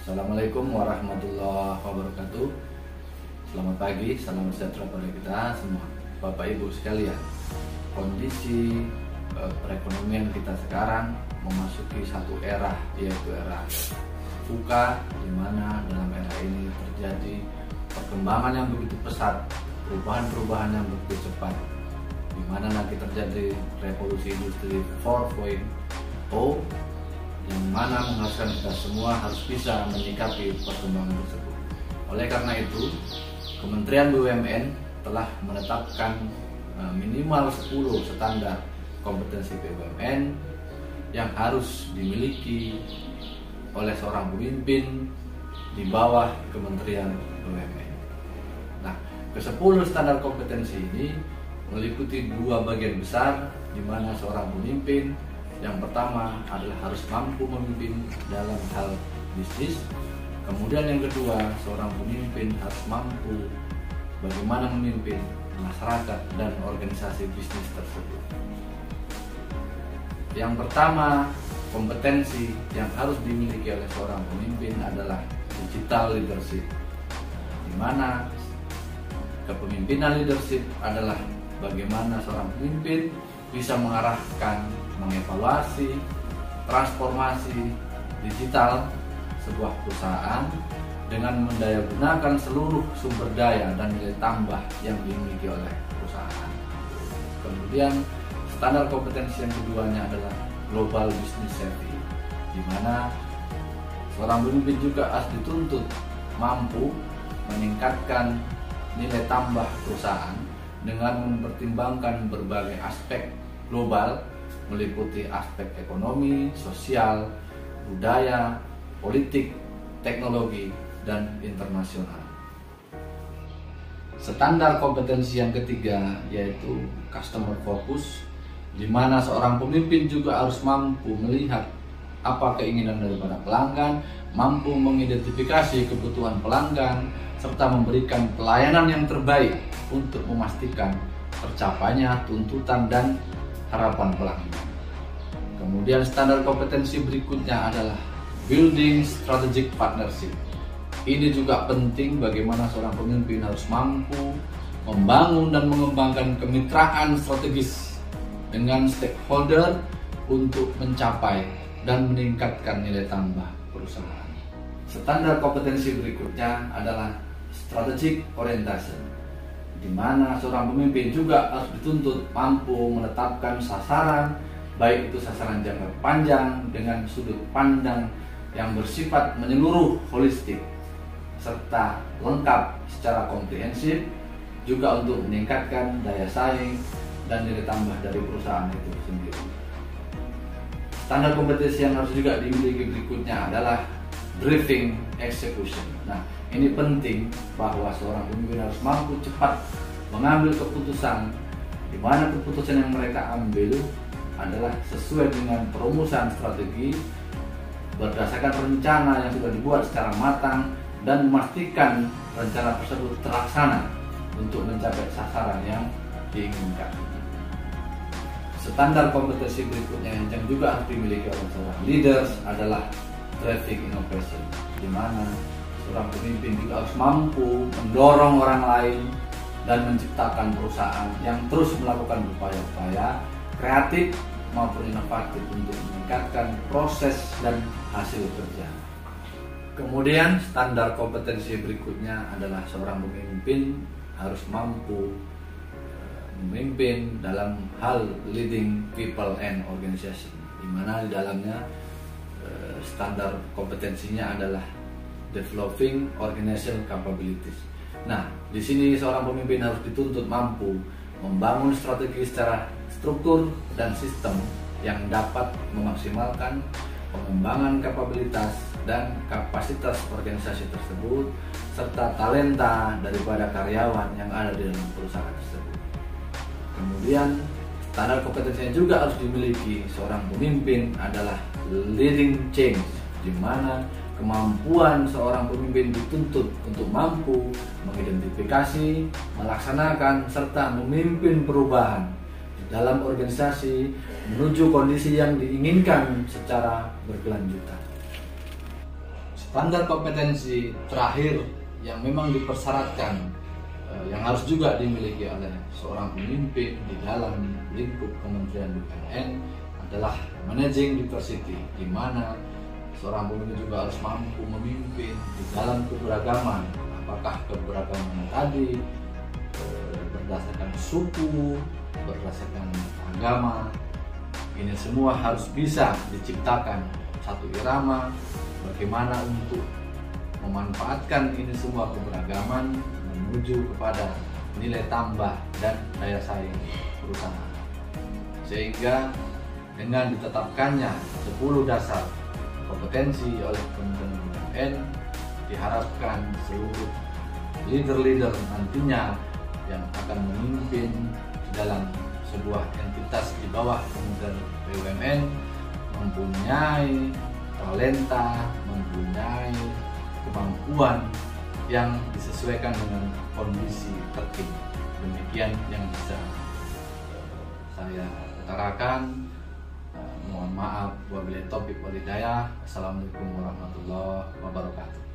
Assalamualaikum warahmatullahi wabarakatuh. Selamat pagi, salam sejahtera pada kita semua, Bapak Ibu sekalian. Kondisi perekonomian kita sekarang memasuki satu era, yaitu era VUCA, di mana dalam era ini terjadi perkembangan yang begitu pesat, perubahan-perubahan yang begitu cepat, di mana nanti terjadi revolusi industri 4.0 yang mana mengharuskan kita semua harus bisa menyikapi perkembangan tersebut. Oleh karena itu, Kementerian BUMN telah menetapkan minimal 10 standar kompetensi BUMN yang harus dimiliki oleh seorang pemimpin di bawah Kementerian BUMN. Nah, ke-10 standar kompetensi ini meliputi dua bagian besar, di mana seorang pemimpin yang pertama adalah harus mampu memimpin dalam hal bisnis. Kemudian yang kedua, seorang pemimpin harus mampu bagaimana memimpin masyarakat dan organisasi bisnis tersebut. Yang pertama, kompetensi yang harus dimiliki oleh seorang pemimpin adalah digital leadership, di mana kepemimpinan leadership adalah bagaimana seorang pemimpin bisa mengarahkan, mengevaluasi transformasi digital sebuah perusahaan dengan mendayagunakan seluruh sumber daya dan nilai tambah yang dimiliki oleh perusahaan. Kemudian standar kompetensi yang keduanya adalah global business savvy, di mana seorang pemimpin juga harus dituntut mampu meningkatkan nilai tambah perusahaan dengan mempertimbangkan berbagai aspek global, meliputi aspek ekonomi, sosial, budaya, politik, teknologi, dan internasional. Standar kompetensi yang ketiga yaitu customer focus, di mana seorang pemimpin juga harus mampu melihat apa keinginan daripada pelanggan, mampu mengidentifikasi kebutuhan pelanggan, serta memberikan pelayanan yang terbaik untuk memastikan tercapainya tuntutan dan harapan pelanggan. Kemudian standar kompetensi berikutnya adalah building strategic partnership. Ini juga penting, bagaimana seorang pemimpin harus mampu membangun dan mengembangkan kemitraan strategis dengan stakeholder untuk mencapai dan meningkatkan nilai tambah perusahaan. Standar kompetensi berikutnya adalah strategic orientation, di mana seorang pemimpin juga harus dituntut mampu menetapkan sasaran, baik itu sasaran jangka panjang dengan sudut pandang yang bersifat menyeluruh, holistik, serta lengkap secara komprehensif, juga untuk meningkatkan daya saing dan nilai tambah dari perusahaan itu sendiri. Standar kompetensi yang harus juga dimiliki berikutnya adalah driving execution. Nah, ini penting bahwa seorang pemimpin harus mampu cepat mengambil keputusan, di mana keputusan yang mereka ambil adalah sesuai dengan perumusan strategi berdasarkan rencana yang sudah dibuat secara matang dan memastikan rencana tersebut terlaksana untuk mencapai sasaran yang diinginkan. Standar kompetensi berikutnya yang juga harus dimiliki oleh seorang leaders adalah driving innovation, di mana seorang pemimpin juga harus mampu mendorong orang lain dan menciptakan perusahaan yang terus melakukan upaya-upaya kreatif maupun inovatif untuk meningkatkan proses dan hasil kerja. Kemudian standar kompetensi berikutnya adalah seorang pemimpin harus mampu memimpin dalam hal leading people and organization, di mana di dalamnya standar kompetensinya adalah developing organizational capabilities. Nah, di sini seorang pemimpin harus dituntut mampu membangun strategi secara struktur dan sistem yang dapat memaksimalkan pengembangan kapabilitas dan kapasitas organisasi tersebut, serta talenta daripada karyawan yang ada di dalam perusahaan tersebut. Kemudian standar kompetensinya juga harus dimiliki seorang pemimpin adalah leading change, di mana kemampuan seorang pemimpin dituntut untuk mampu mengidentifikasi, melaksanakan, serta memimpin perubahan dalam organisasi menuju kondisi yang diinginkan secara berkelanjutan. standar kompetensi terakhir yang memang dipersyaratkan, yang harus juga dimiliki oleh seorang pemimpin di dalam lingkup Kementerian BUMN adalah managing diversity, di mana seorang pemimpin juga harus mampu memimpin di dalam keberagaman. Apakah keberagaman tadi berdasarkan suku, berdasarkan agama, ini semua harus bisa diciptakan satu irama bagaimana untuk memanfaatkan ini semua keberagaman menuju kepada nilai tambah dan daya saing perusahaan. Sehingga dengan ditetapkannya 10 dasar kompetensi oleh Kementerian BUMN, diharapkan seluruh leader-leader nantinya yang akan memimpin di dalam sebuah entitas di bawah Kementerian BUMN mempunyai talenta, mempunyai kemampuan yang disesuaikan dengan kondisi terkini. Demikian yang bisa saya utarakan. Mohon maaf wabillahi taufiq wal hidayah. Assalamualaikum warahmatullahi wabarakatuh.